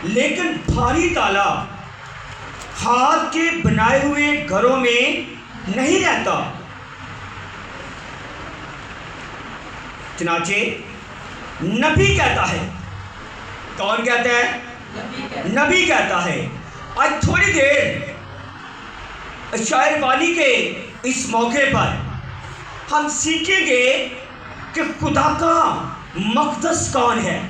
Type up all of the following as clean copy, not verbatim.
لیکن بھاری تالا ہاتھ کے بنائے ہوئے گھروں میں نہیں رہتا۔ چنانچہ نبی کہتا ہے، کون کہتا ہے؟ نبی کہتا ہے۔ آج تھوڑی دیر شاعر والی کے اس موقع پر ہم سیکھیں گے کہ خدا کا مقدس کون ہے،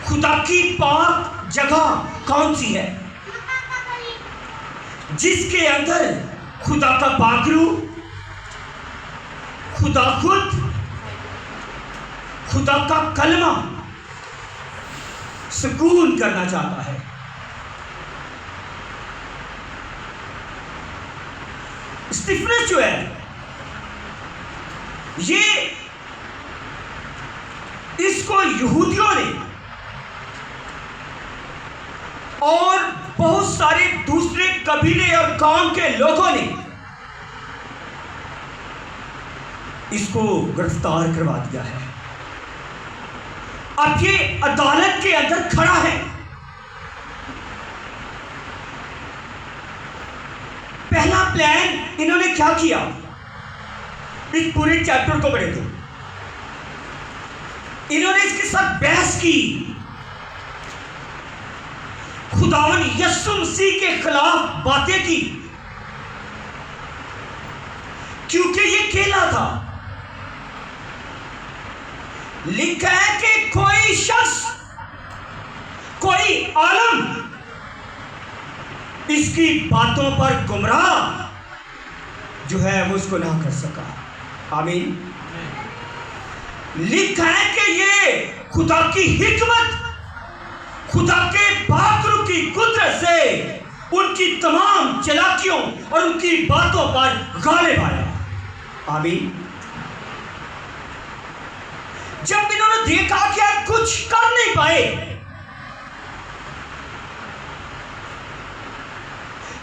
خدا کی پاک جگہ کون سی ہے جس کے اندر خدا کا پاک روح، خدا خود، خدا کا کلمہ سکون کرنا چاہتا ہے۔ اسٹیفنس جو ہے یہ اس کو یہودیوں نے اور بہت سارے دوسرے قبیلے اور قوم کے لوگوں نے اس کو گرفتار کروا دیا ہے۔ اب یہ عدالت کے اندر کھڑا ہے۔ پہلا پلان انہوں نے کیا کیا؟ اس پورے چیپٹر کو پڑھے تو انہوں نے اس کے ساتھ بحث کی، خداوند یسوع مسیح کے خلاف باتیں کی، کیونکہ یہ اکیلا تھا۔ لکھا ہے کہ کوئی شخص، کوئی عالم اس کی باتوں پر گمراہ جو ہے وہ اس کو نہ کر سکا۔ آمین۔ لکھا ہے کہ یہ خدا کی حکمت، خدا کے پاک روح کی قدرت سے ان کی تمام چلاکیوں اور ان کی باتوں پر غالب آیا۔ آمین۔ جب انہوں نے دیکھا کہ کچھ کر نہیں پائے،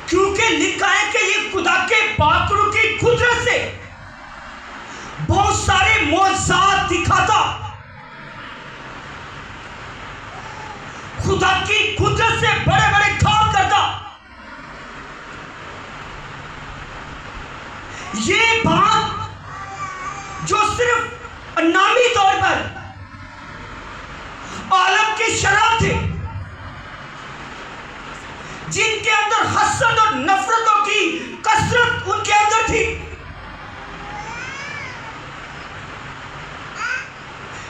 کیونکہ لکھا ہے کہ یہ خدا کے پاک روح کی قدرت سے بہت سارے معجزات دکھاتا، خدا کی قدرت سے بڑے بڑے کام کرتا، یہ بات جو صرف نامی طور پر عالم کی شراب تھے، جن کے اندر حسد اور نفرتوں کی کثرت ان کے اندر تھی،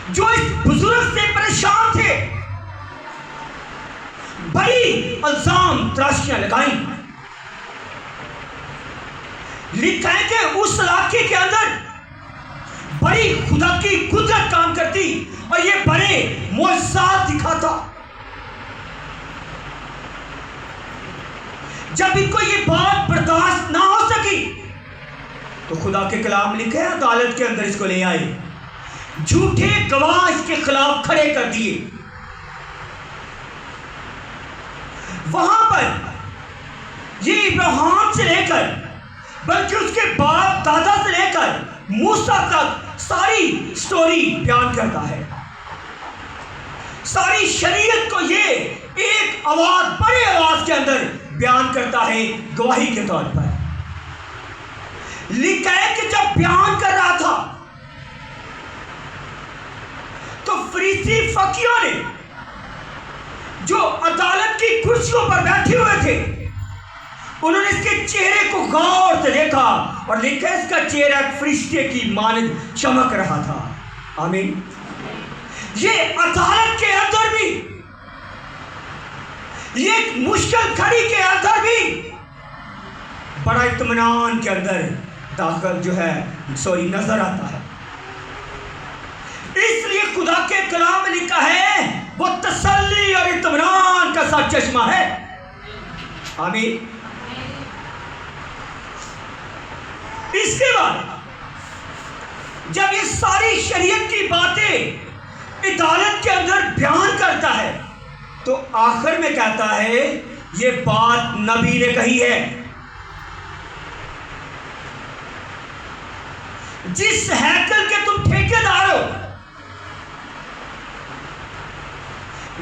جو اس بزرگ سے پریشان تھے، بڑی الزام تراشیاں لگائیں۔ لکھا ہے کہ اس علاقے کے اندر بڑی خدا کی قدرت کام کرتی اور یہ بڑے معجزات دکھاتا۔ جب ان کو یہ بات برداشت نہ ہو سکی تو خدا کے کلام لکھے ہیں، عدالت کے اندر اس کو لے آئے، جھوٹے گواہ اس کے خلاف کھڑے کر دیے۔ وہاں پر یہ ابراہیم سے لے کر بلکہ اس کے باپ دادا سے لے کر موسیٰ تک ساری سٹوری بیان کرتا ہے۔ ساری شریعت کو یہ ایک آواز، بڑے آواز کے اندر بیان کرتا ہے گواہی کے طور پر۔ لکھا ہے کہ جب بیان کر رہا تھا تو فریسی فقیوں نے جو عدالت کی کرسیوں پر بیٹھے ہوئے تھے، انہوں نے اس کے چہرے کو غور سے دیکھا اور لکھا ہے اس کا چہرہ ایک فرشتے کی مانند چمک رہا تھا۔ آمین۔ یہ عدالت کے اندر بھی، یہ مشکل گھڑی کے اندر بھی بڑا اطمینان کے اندر داخل جو ہے نظر آتا ہے۔ اس لیے خدا کے کلام میں لکھا ہے وہ تسلی اور اطمینان کا سا چشمہ ہے۔ آمین۔ اس کے بعد جب یہ ساری شریعت کی باتیں عدالت کے اندر بیان کرتا ہے تو آخر میں کہتا ہے یہ بات نبی نے کہی ہے، جس ہیکل کے تم ٹھیکیدار ہو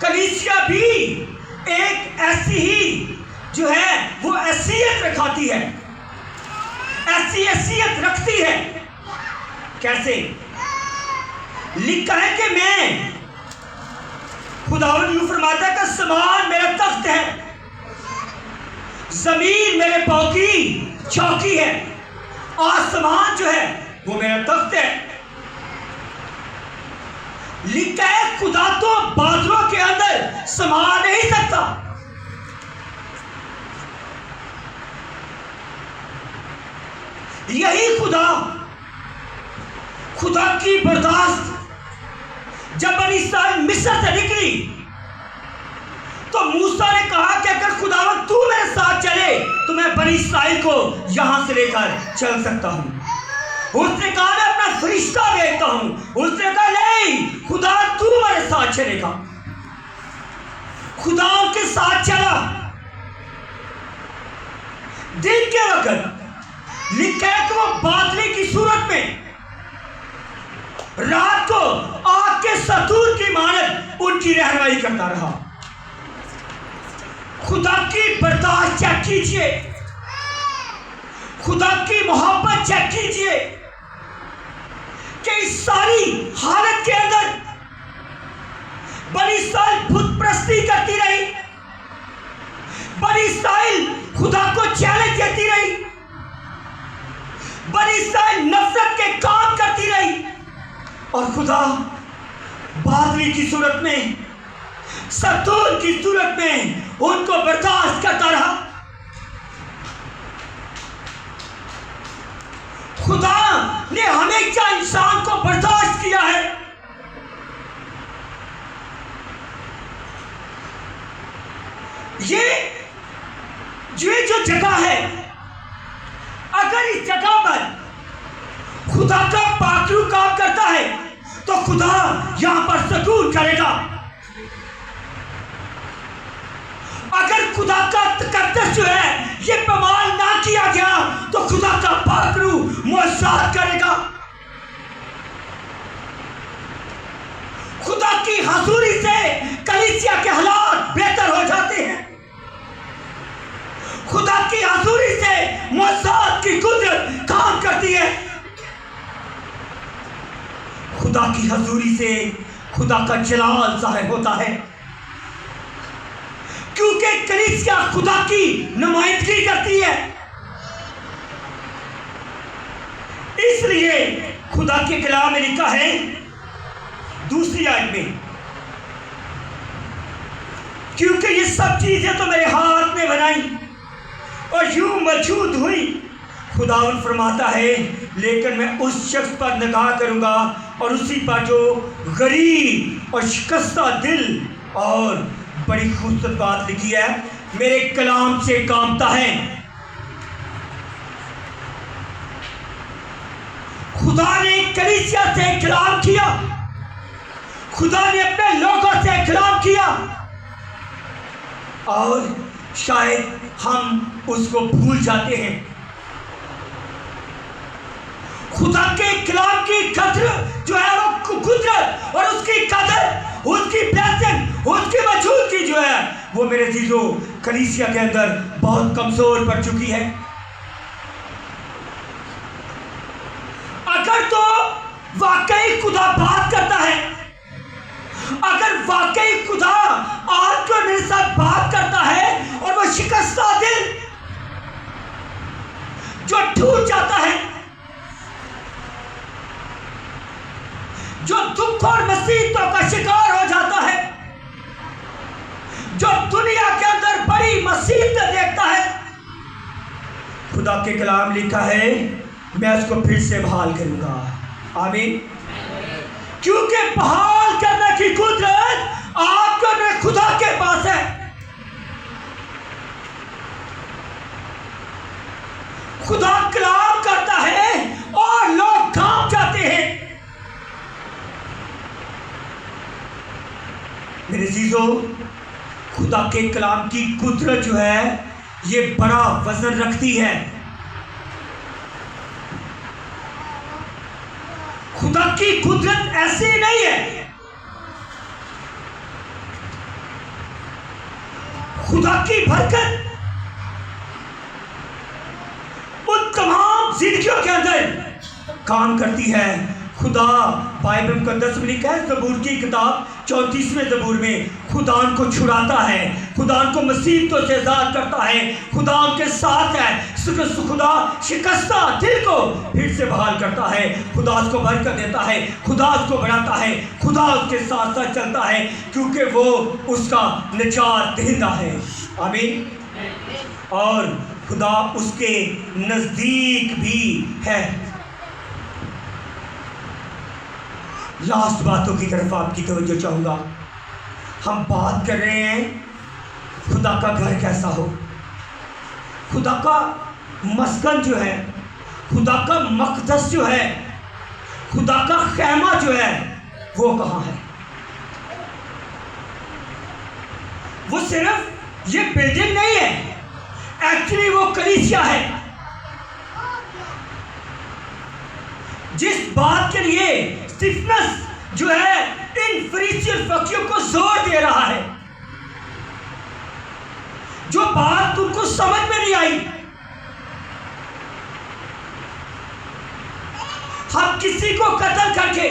کلیسیا بھی ایک ایسی ہی جو ہے وہ حیثیت رکھاتی ہے، ایسی حیثیت رکھتی ہے۔ کیسے؟ لکھا ہے کہ میں، خداوند یوں فرماتا ہے کہ آسمان میرا تخت ہے، زمین میرے پاؤں کی چوکی ہے۔ آسمان جو ہے وہ میرا تخت ہے۔ لکھا ہے خدا تو بادلوں کے اندر سما نہیں سکتا۔ یہی خدا کی برداشت جب بنی اسرائیل مصر سے نکلی تو موسیٰ نے کہا کہ اگر خداوند تو میرے ساتھ چلے تو میں بنی اسرائیل کو یہاں سے لے کر چل سکتا ہوں۔ اس نے کہا میں اپنا فرشتہ بھیجتا ہوں۔ اس نے کہا نہیں، خدا تو میرے ساتھ چلے گا۔ خدا ان کے ساتھ چلا۔ دن کے وقت لکھا ہے کہ وہ بادلی کی صورت میں، رات کو آگ کے ستون کی مانند ان کی رہنمائی کرتا رہا۔ خدا کی برداشت چیک کیجئے، خدا کی محبت چیک کیجئے کہ اس ساری حالت کے اندر بنی اسرائیل بت پرستی کرتی رہی، بنی اسرائیل خدا کو چیلنج دیتی رہی، بنی اسرائیل نفرت کے کام کرتی رہی، اور خدا بادلی کی صورت میں، ستون کی صورت میں ان کو برداشت کرتا رہا۔ خدا نے ہمیشہ انسان کو برداشت کیا ہے۔ یہ جو جگہ ہے، اگر اس جگہ پر خدا کا پاکرو کام کرتا ہے تو خدا یہاں پر سکون کرے گا۔ اگر خدا کا تقدس جو ہے یہ پامال نہ کیا گیا تو خدا کا پاکرو معجزات کرے گا۔ خدا کی حضوری سے کلیسیا کے حالات بہتر ہو جاتے ہیں۔ خدا کی حضوری سے معجزات کی قدرت کام کرتی ہے۔ خدا کی حضوری سے خدا کا جلال ظاہر ہوتا ہے، کیونکہ کلیسیا خدا کی نمائندگی کرتی ہے۔ اس لیے خدا کے کلام میں لکھا ہے دوسری آیت میں، کیونکہ یہ سب چیزیں تو میرے ہاتھ نے بنائی اور یوں موجود ہوئی۔ خداوند فرماتا ہے لیکن میں اس شخص پر نگاہ کروں گا اور اسی پر جو غریب اور شکستہ دل، اور بڑی خوبصورت بات لکھی ہے، میرے کلام سے کامتا ہے۔ خدا نے کلیسیا سے کلام کیا، خدا نے اپنے لوگوں سے کلام کیا، اور شاید ہم اس کو بھول جاتے ہیں۔ خدا کے کلام کی قدر جو ہے وہ قدرت اور اس کی قدر، اس کی بلیسنگ، اس کی موجودگی جو ہے وہ میرے عزیزو کلیسیا کے اندر بہت کمزور پڑ چکی ہے۔ اگر تو واقعی خدا بات کرتا ہے، اگر واقعی خدا آپ کو میرے ساتھ بات کرتا ہے، اور وہ شکستہ دل جو ٹوٹ جاتا ہے، جو دکھ اور مصیبتوں کا شکار ہو جاتا ہے، جو دنیا کے اندر بڑی مصیبتیں دیکھتا ہے، خدا کے کلام لکھا ہے میں اس کو پھر سے بحال کروں گا۔ آمین۔ کیونکہ بحال کرنے کی قدرت آپ کو میرے خدا کے پاس ہے۔ خدا کلام کرتا ہے اور لوگ کام جاتے ہیں۔ میرے عزیزو خدا کے کلام کی قدرت جو ہے یہ بڑا وزن رکھتی ہے۔ خدا کی قدرت ایسی نہیں ہے خدا کی برکت ان تمام زندگیوں کے اندر کام کرتی ہے۔ خدا بائبل مقدس میں لکھا ہے، زبور کی کتاب 34ویں زبور میں، خدا ان کو چھڑاتا ہے، خدا ان کو مصیبتوں سے آزاد کرتا ہے، خدا ان کے ساتھ ہے، خدا شکستہ دل کو پھر سے بحال کرتا ہے، خدا اس کو برکت دیتا ہے، خدا اس کو بڑھاتا ہے، خدا اس کے ساتھ ساتھ چلتا ہے، کیونکہ وہ اس کا نجات دہندہ ہے۔ آمین۔ اور خدا اس کے نزدیک بھی ہے۔ لاسٹ باتوں کی طرف آپ کی توجہ چاہوں گا۔ ہم بات کر رہے ہیں خدا کا گھر کیسا ہو، خدا کا مسکن جو ہے، خدا کا مقدس جو ہے، خدا کا خیمہ جو ہے وہ کہاں ہے؟ وہ صرف یہ بلڈنگ نہیں ہے، ایکچولی وہ کلیسیا ہے، جس بات کے لیے اسٹیفنس جو ہے ان فریسی اور فقیوں کو زور دے رہا ہے، جو بات ان کو سمجھ میں نہیں آئی۔ ہم کسی کو قتل کر کے،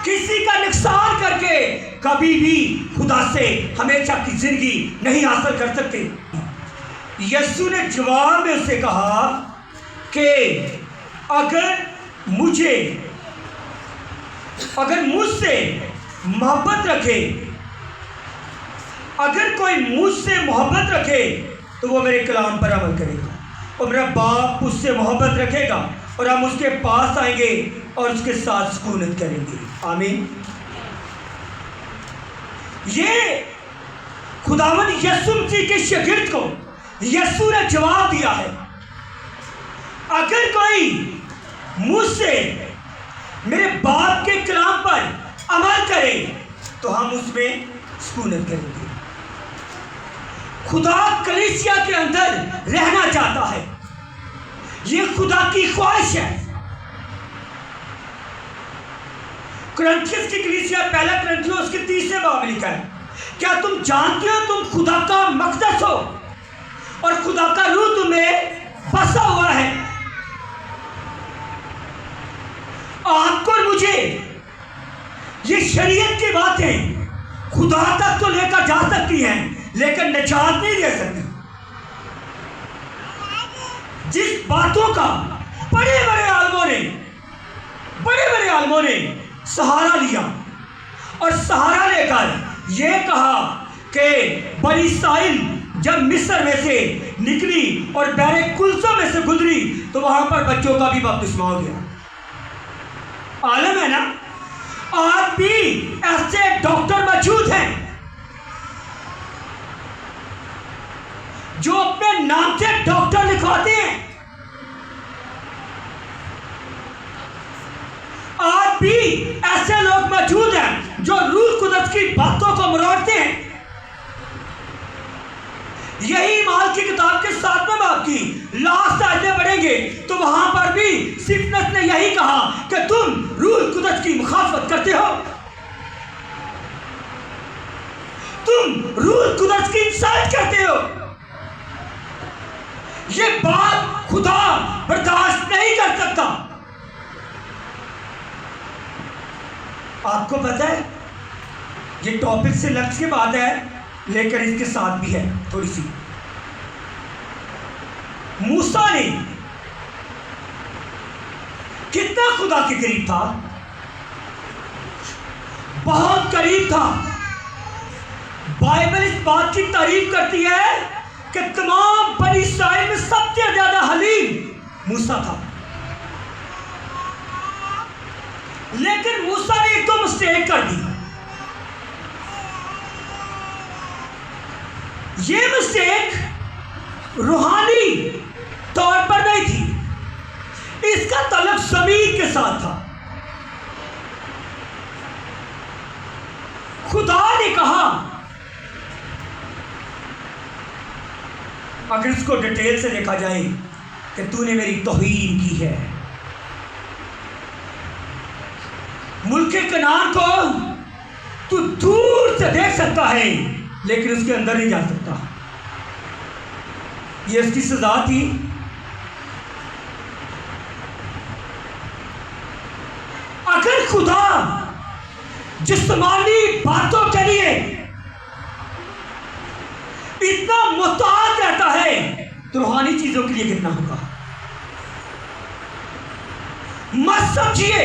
کسی کا نقصان کر کے کبھی بھی خدا سے ہمیشہ کی زندگی نہیں حاصل کر سکتے۔ یسوع نے جواب میں اسے کہا کہ اگر مجھ سے محبت رکھے، اگر کوئی مجھ سے محبت رکھے تو وہ میرے کلام پر عمل کرے گا، اور میرا باپ اس سے محبت رکھے گا اور ہم اس کے پاس آئیں گے اور اس کے ساتھ سکونت کریں گے۔ آمین۔ یہ خداوند یسوع مسیح کے شاگرد کو یسوع نے جواب دیا ہے، اگر کوئی مجھ سے میرے باپ کے کلام پر عمل کرے تو ہم اس میں سکونت کریں گے۔ خدا کلیسیا کے اندر رہنا چاہتا ہے، یہ خدا کی خواہش ہے۔ کرنتھیس کی کلیسیا پہلا کرنتھیوس کے 30 باب میں لکھا ہے، کیا تم جانتے ہو تم خدا کا مقدس ہو اور خدا کا روح تمہیں بسا ہوا ہے؟ آپ کو اور مجھے یہ شریعت کی باتیں خدا تک تو لے کر جا سکتی ہیں لیکن نجات نہیں دے سکتی۔ جس باتوں کا بڑے بڑے عالموں نے سہارا لیا اور سہارا لے کر یہ کہا کہ بنی اسرائیل جب مصر میں سے نکلی اور بحر کلثوم میں سے گزری تو وہاں پر بچوں کا بھی بپتسمہ ہو گیا۔ عالم ہے نا، آج بھی ایسے ڈاکٹر موجود ہیں جو اپنے نام سے ڈاکٹر لکھواتے ہیں، آج بھی ایسے لوگ موجود ہیں جو روح القدس کی باتوں کو مروڑتے ہیں۔ یہی مال کی کتاب کے 7ویں باب کی لاسٹ آیتیں پڑھیں گے تو وہاں پر بھی اسٹیفنس نے یہی کہا کہ تم روح القدس کی مخالفت کرتے ہو، تم روح القدس کی انسان کرتے ہو۔ یہ بات خدا برداشت نہیں کر سکتا۔ آپ کو پتہ ہے یہ ٹاپک سے لفظ کے بعد ہے لیکن اس کے ساتھ بھی ہے تھوڑی سی۔ موسیٰ نے کتنا خدا کے قریب تھا، بہت قریب تھا۔ بائبل اس بات کی تعریف کرتی ہے کہ تمام بنی اسرائیل میں سب سے زیادہ حلیم موسیٰ تھا، لیکن موسیٰ نے ایک تو مسٹیک کر دی۔ یہ مسٹیک روحانی طور پر نہیں تھی، اس کا تعلق زمین کے ساتھ تھا۔ خدا نے کہا، اگر اس کو ڈیٹیل سے دیکھا جائے کہ تو نے میری توہین کی ہے، ملک کنعان کو تو دور سے دیکھ سکتا ہے لیکن اس کے اندر نہیں جا سکتا. یہ اس کی سزا تھی. اگر خدا جسمانی باتوں کے لیے اتنا محتاط رہتا ہے تو روحانی چیزوں کے لیے کتنا ہوگا. مت سمجھیے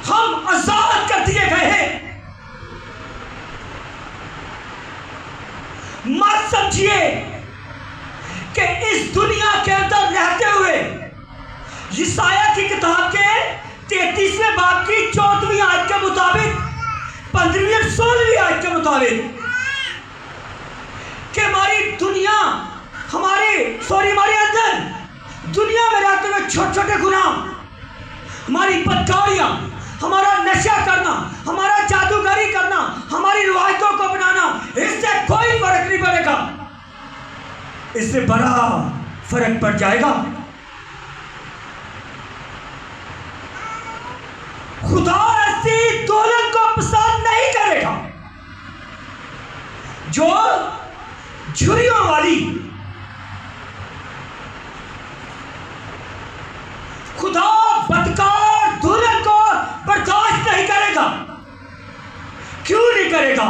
ہم آزاد کر دیے گئے ہیں. مت سمجھیے کہ اس دنیا کے اندر رہتے ہوئے یسایہ کی کتاب کے 33ویں باب کی 14ویں آیت کے مطابق 15ویں اور 16ویں آیت کے مطابق کہ ہماری دنیا ہمارے اندر دنیا میں رہتے ہوئے چھوٹے چھوٹے گناہ، ہماری بدکاریاں، ہمارا نشہ کرنا، ہمارا جادوگری کرنا، ہماری روایتوں کو اپنانا، اس سے کوئی فرق نہیں پڑے گا. اس سے بڑا فرق پڑ جائے گا. خدا ایسی دولت کو پسند نہیں کرے گا جو جھریوں والی. خدا بدکار دولت کو برداشت نہیں کرے گا. کیوں نہیں کرے گا؟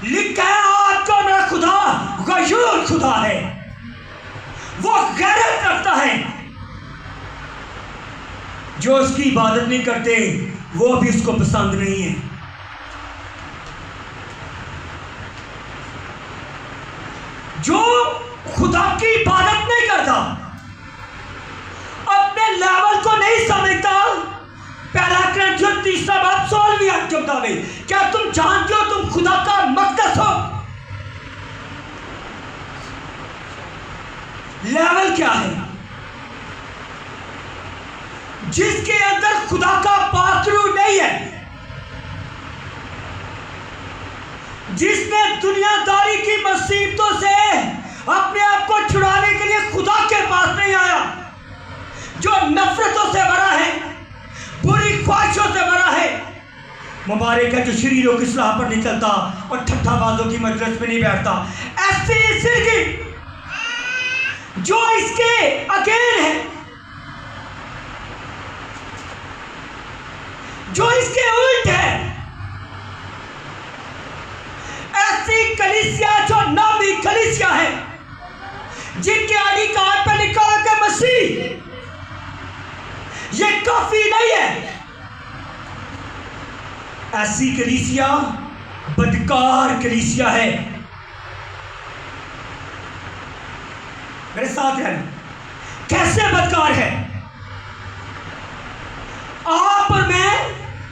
لکھا ہے آپ کو میرا خدا غیور خدا ہے، وہ غیرت رکھتا ہے. جو اس کی عبادت نہیں کرتے وہ بھی اس کو پسند نہیں ہے. جو خدا کی عبادت نہیں کرتا، اپنے لیول کو نہیں سمجھتا. پہلا کرنٹھیوں 3 باب 16ویں آیت کے مطابق کیا تم جانتے ہو تم خدا کا مقدس ہو؟ لیول کیا ہے؟ جس کے اندر خدا کا پاک روح نہیں ہے، جس نے دنیا داری کی مصیبتوں سے اپنے آپ کو چھڑانے کے لیے خدا کے پاس نہیں آیا، جو نفرتوں سے بھرا ہے، بری خواہشوں سے بھرا ہے. مبارک ہے جو شریروں کی صلاح پر نہیں چلتا اور ٹھٹھا بازوں کی مجلس میں نہیں بیٹھتا. ایسی زندگی جو اس کے اگین ہے، جو اس کے الٹ ہے، ایسی کلیسیا جو نامی کلیسیا ہے جن کے آئی کارڈ پہ لکھا ہے کہ مسیح، یہ کافی نہیں ہے. ایسی کلیسیا بدکار کلیسیا ہے. میرے ساتھ ہے کیسے بدکار ہے؟ آپ اور میں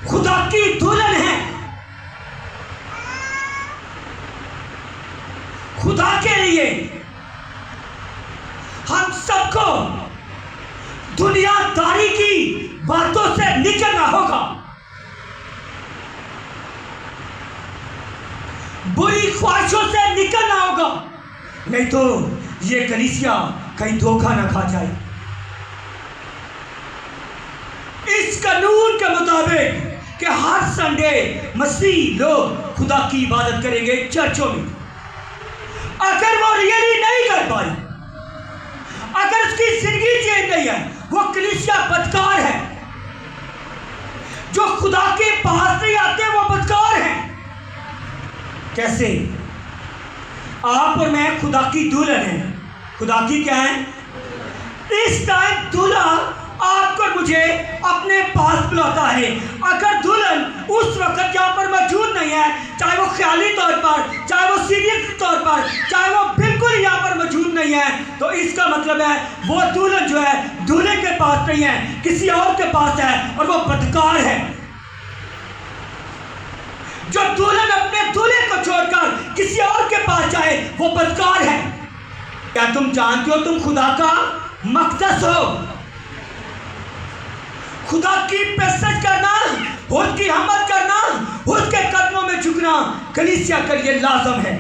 خدا کی دلہن ہیں. خدا کے لیے ہم سب کو دنیا داری کی باتوں سے نکلنا ہوگا، بری خواہشوں سے نکلنا ہوگا، نہیں تو یہ کلیسیا کہیں دھوکہ نہ کھا جائے. اس قانون کے مطابق کہ ہر سنڈے مسیح لوگ خدا کی عبادت کریں گے چرچوں میں. اگر وہ ریئلی نہیں کر پائی، اگر اس کی زندگی چینج نہیں ہے، وہ کلیسیا بدکار ہے. جو خدا کے پاس نہیں آتے وہ بدکار ہیں. کیسے؟ آپ اور میں خدا کی دلہن ہیں. خدا کی کیا ہے؟ اس ٹائم دلہا آپ کو مجھے اپنے پاس بلاتا ہے. اگر دلہن اس وقت یہاں پر موجود نہیں ہے، چاہے وہ خیالی طور پر، چاہے وہ سیریس طور پر، چاہے وہ بالکل یہاں پر موجود نہیں ہے، تو اس کا مطلب ہے وہ دلہن جو ہے دولہے کے پاس نہیں ہے، کسی اور کے پاس ہے اور وہ بدکار ہے. جو دلہن اپنے دولہے کو چھوڑ کر کسی اور کے پاس جائے وہ بدکار ہے. کیا تم جانتے ہو تم خدا کا مقدس ہو؟ خدا کی پیشکش کرنا، خود کی حمد کرنا، خود کے قدموں میں جھکنا کلیسیا کے لیے لازم ہے.